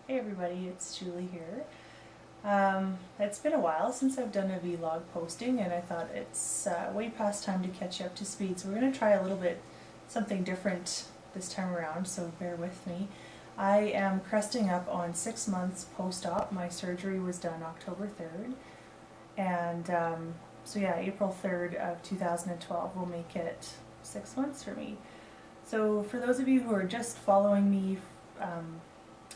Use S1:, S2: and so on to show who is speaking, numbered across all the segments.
S1: Hey everybody, it's Julie here. It's been a while since I've done a vlog posting and I thought it's way past time to catch you up to speed. So we're going to try a little bit something different this time around, so bear with me. I am cresting up on 6 months post-op. My surgery was done October 3rd and so yeah, April 3rd of 2012 will make it 6 months for me. So for those of you who are just following me,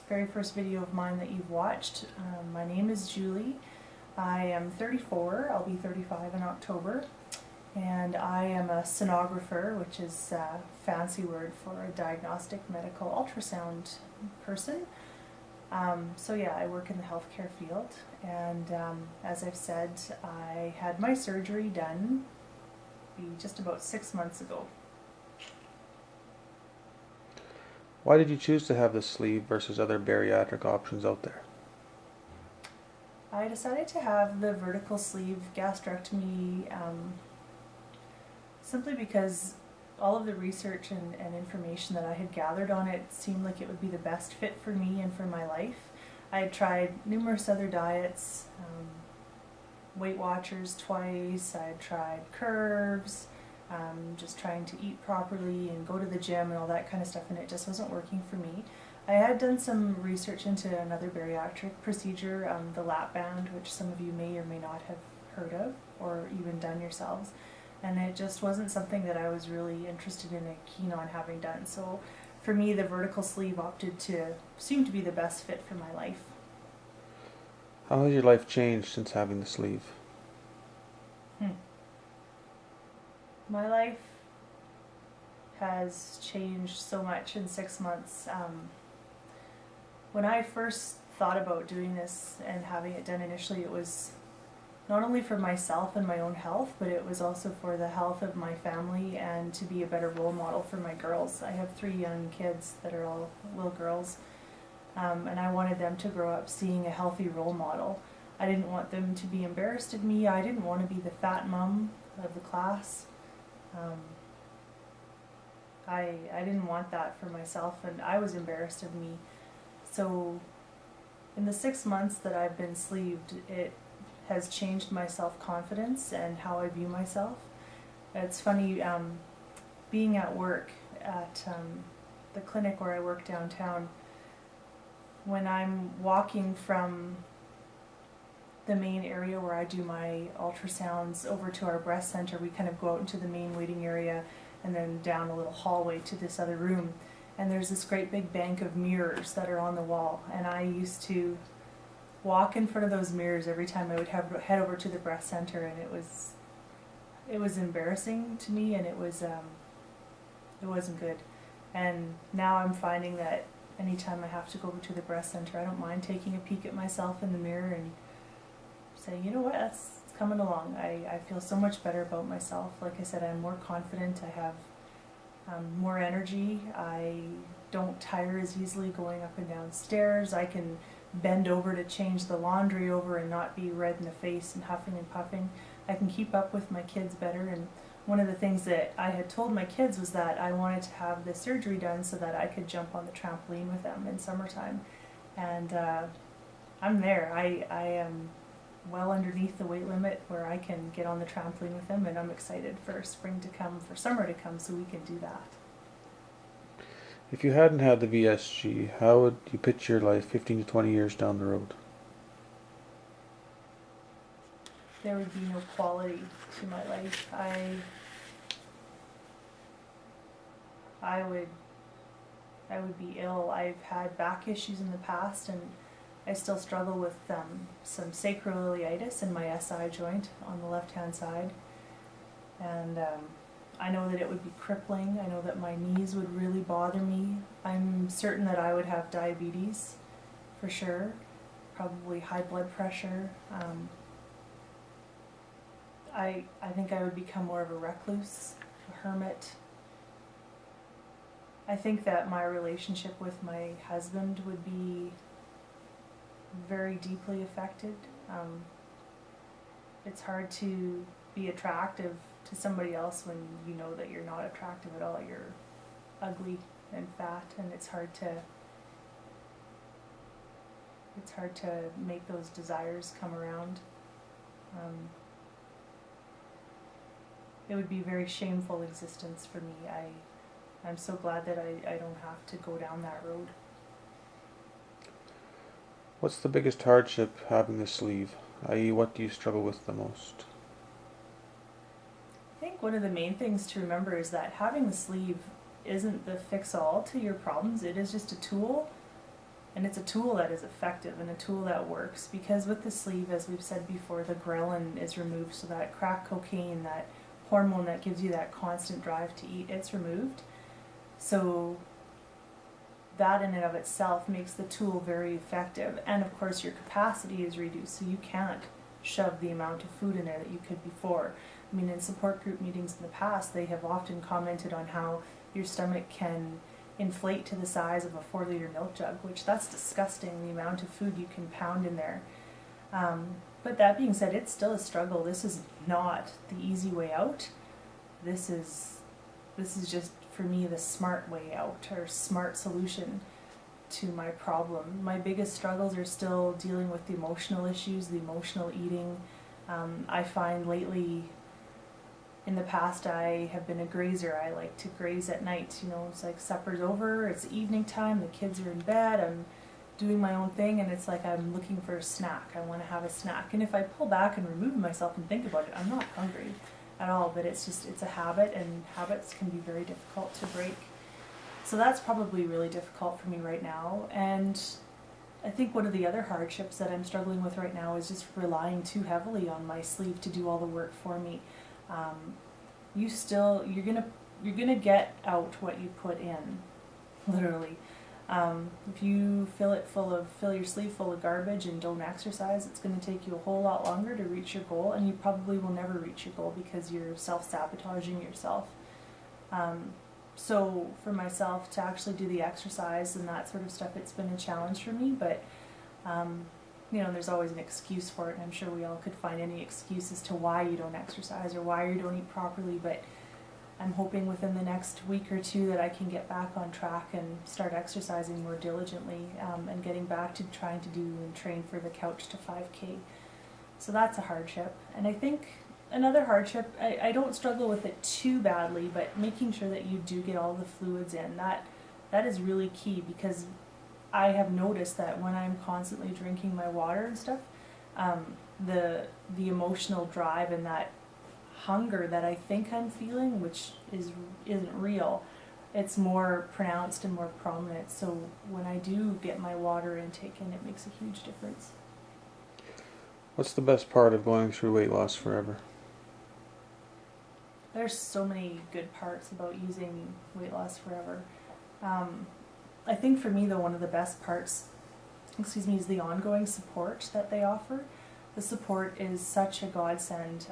S1: very first video of mine that you've watched. My name is Julie. I am 34, I'll be 35 in October, and I am a sonographer, which is a fancy word for a diagnostic medical ultrasound person. So yeah, I work in the healthcare field, and as I've said, I had my surgery done just about 6 months ago.
S2: Why did you choose to have the sleeve versus other bariatric options out there?
S1: I decided to have the vertical sleeve gastrectomy simply because all of the research and information that I had gathered on it seemed like it would be the best fit for me and for my life. I had tried numerous other diets, Weight Watchers twice, I had tried curves, just trying to eat properly and go to the gym and all that kind of stuff, and it just wasn't working for me. I had done some research into another bariatric procedure, the lap band, which some of you may or may not have heard of or even done yourselves, and it just wasn't something that I was really interested in and keen on having done. So for me, the vertical sleeve seemed to be the best fit for my life.
S2: How has your life changed since having the sleeve?
S1: My life has changed so much in 6 months. When I first thought about doing this and having it done initially, it was not only for myself and my own health, but it was also for the health of my family and to be a better role model for my girls. I have 3 young kids that are all little girls, and I wanted them to grow up seeing a healthy role model. I didn't want them to be embarrassed of me. I didn't want to be the fat mom of the class. I didn't want that for myself, and I was embarrassed of me. So in the 6 months that I've been sleeved, it has changed my self-confidence and how I view myself. It's funny, being at work at the clinic where I work downtown, when I'm walking from the main area where I do my ultrasounds over to our breast center, we kind of go out into the main waiting area and then down a little hallway to this other room, and there's this great big bank of mirrors that are on the wall, and I used to walk in front of those mirrors every time I would head over to the breast center, and it was embarrassing to me, and it wasn't good. And now I'm finding that anytime I have to go over to the breast center, I don't mind taking a peek at myself in the mirror and saying, you know what, that's coming along. I feel so much better about myself. Like I said, I'm more confident, I have more energy, I don't tire as easily going up and down stairs, I can bend over to change the laundry over and not be red in the face and huffing and puffing. I can keep up with my kids better, and one of the things that I had told my kids was that I wanted to have the surgery done so that I could jump on the trampoline with them in summertime. And I'm there. I am well underneath the weight limit where I can get on the trampoline with them, and I'm excited for spring to come, for summer to come, so we can do that.
S2: If you hadn't had the VSG, how would you picture your life 15 to 20 years down the road?
S1: There would be no quality to my life. I would be ill. I've had back issues in the past, and I still struggle with some sacroiliitis in my SI joint on the left-hand side, and I know that it would be crippling. I know that my knees would really bother me. I'm certain that I would have diabetes, for sure, probably high blood pressure. I think I would become more of a recluse, a hermit. I think that my relationship with my husband would be very deeply affected. It's hard to be attractive to somebody else when you know that you're not attractive at all. You're ugly and fat, and it's hard to it's hard to make those desires come around. It would be a very shameful existence for me. I'm so glad that I don't have to go down that road.
S2: What's the biggest hardship having the sleeve? I.e., what do you struggle with the most?
S1: I think one of the main things to remember is that having the sleeve isn't the fix-all to your problems. It is just a tool, and it's a tool that is effective and a tool that works, because with the sleeve, as we've said before, the ghrelin is removed, so that crack cocaine, that hormone that gives you that constant drive to eat, it's removed. So that in and of itself makes the tool very effective, and of course your capacity is reduced, so you can't shove the amount of food in there that you could before. I mean, in support group meetings in the past, they have often commented on how your stomach can inflate to the size of a 4-liter milk jug, which that's disgusting, the amount of food you can pound in there. But that being said, it's still a struggle. This is not the easy way out. This is just, for me, the smart way out, or smart solution to my problem. My biggest struggles are still dealing with the emotional issues, the emotional eating. I find lately, in the past, I have been a grazer. I like to graze at night. You know, it's like supper's over, it's evening time, the kids are in bed, I'm doing my own thing, and it's like I'm looking for a snack. I want to have a snack. And if I pull back and remove myself and think about it, I'm not hungry at all, but it's a habit, and habits can be very difficult to break. So that's probably really difficult for me right now. And I think one of the other hardships that I'm struggling with right now is just relying too heavily on my sleeve to do all the work for me. You're gonna get out what you put in, literally. If you fill your sleeve full of garbage and don't exercise, it's going to take you a whole lot longer to reach your goal, and you probably will never reach your goal because you're self-sabotaging yourself. So for myself to actually do the exercise and that sort of stuff, it's been a challenge for me, but there's always an excuse for it, and I'm sure we all could find any excuse as to why you don't exercise or why you don't eat properly, but I'm hoping within the next week or two that I can get back on track and start exercising more diligently, and getting back to trying to do and train for the couch to 5K. So that's a hardship. And I think another hardship, I don't struggle with it too badly, but making sure that you do get all the fluids in, that is really key, because I have noticed that when I'm constantly drinking my water and stuff, the emotional drive and that hunger that I think I'm feeling, which isn't real, it's more pronounced and more prominent. So when I do get my water intake in, it makes a huge difference.
S2: What's the best part of going through weight loss forever?
S1: There's so many good parts about using weight loss forever. I think for me, though, one of the best parts, is the ongoing support that they offer. The support is such a godsend.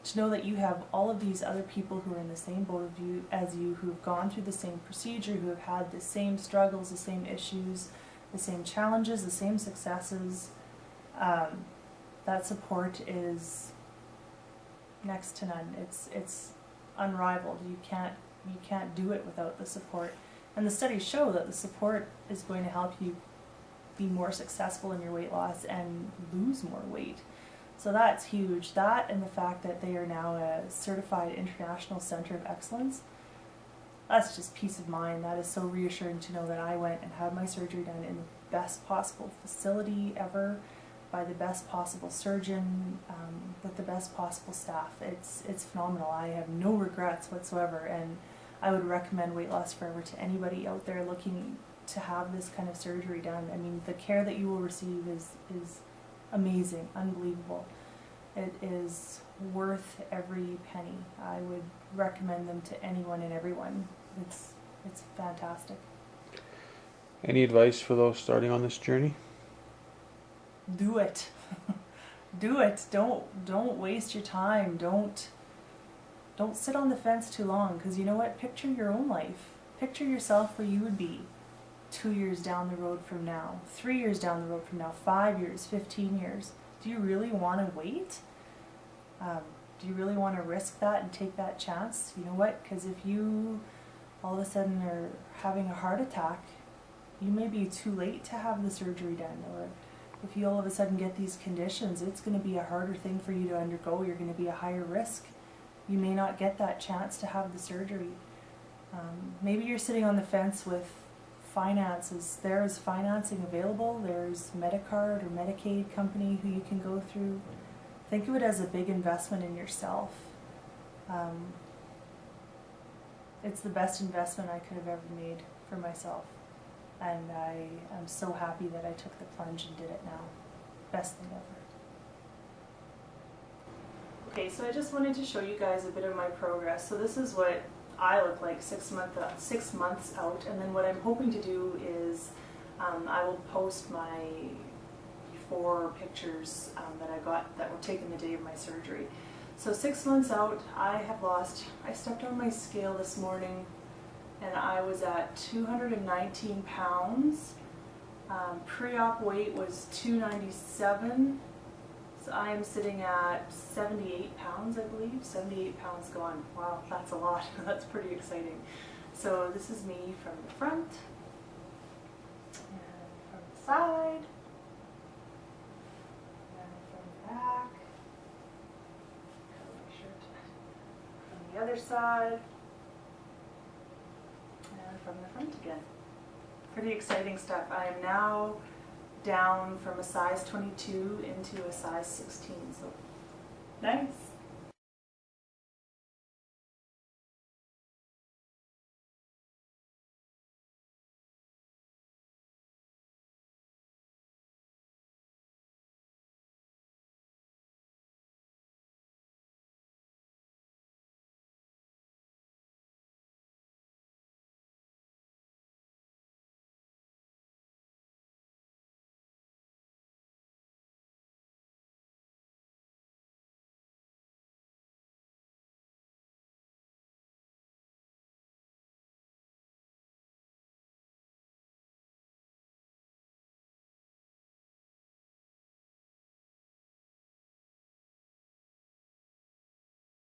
S1: To know that you have all of these other people who are in the same boat as you, who have gone through the same procedure, who have had the same struggles, the same issues, the same challenges, the same successes. That support is next to none. It's unrivaled. You can't do it without the support. And the studies show that the support is going to help you be more successful in your weight loss and lose more weight. So that's huge. That, and the fact that they are now a certified international center of excellence, that's just peace of mind. That is so reassuring to know that I went and had my surgery done in the best possible facility ever, by the best possible surgeon, with the best possible staff. It's phenomenal. I have no regrets whatsoever, and I would recommend Weight Loss Forever to anybody out there looking to have this kind of surgery done. I mean, the care that you will receive is amazing, unbelievable. It is worth every penny. I would recommend them to anyone and everyone. It's fantastic.
S2: Any advice for those starting on this journey?
S1: Do it. Do it. Don't waste your time. Don't sit on the fence too long, because you know what? Picture your own life. Picture yourself where you would be 2 years down the road from now, 3 years down the road from now, 5 years, 15 years. Do you really want to wait? Do you really want to risk that and take that chance? You know what? Because if you all of a sudden are having a heart attack, you may be too late to have the surgery done, or if you all of a sudden get these conditions, it's going to be a harder thing for you to undergo. You're going to be a higher risk. You may not get that chance to have the surgery. Maybe you're sitting on the fence with finances. There is financing available. There's Medicard or Medicaid company who you can go through. Think of it as a big investment in yourself. It's the best investment I could have ever made for myself. And I am so happy that I took the plunge and did it now. Best thing ever. Okay, so I just wanted to show you guys a bit of my progress. So this is what I look like 6 months out, and then what I'm hoping to do is I will post my before pictures that I got that were taken the day of my surgery. So 6 months out, I stepped on my scale this morning and I was at 219 pounds. Pre-op weight was 297. So I am sitting at 78 pounds, I believe. 78 pounds gone. Wow, that's a lot. That's pretty exciting. So this is me from the front and from the side and from the back. Cover my shirt. From the other side and from the front again. Pretty exciting stuff. I am now down from a size 22 into a size 16, so nice.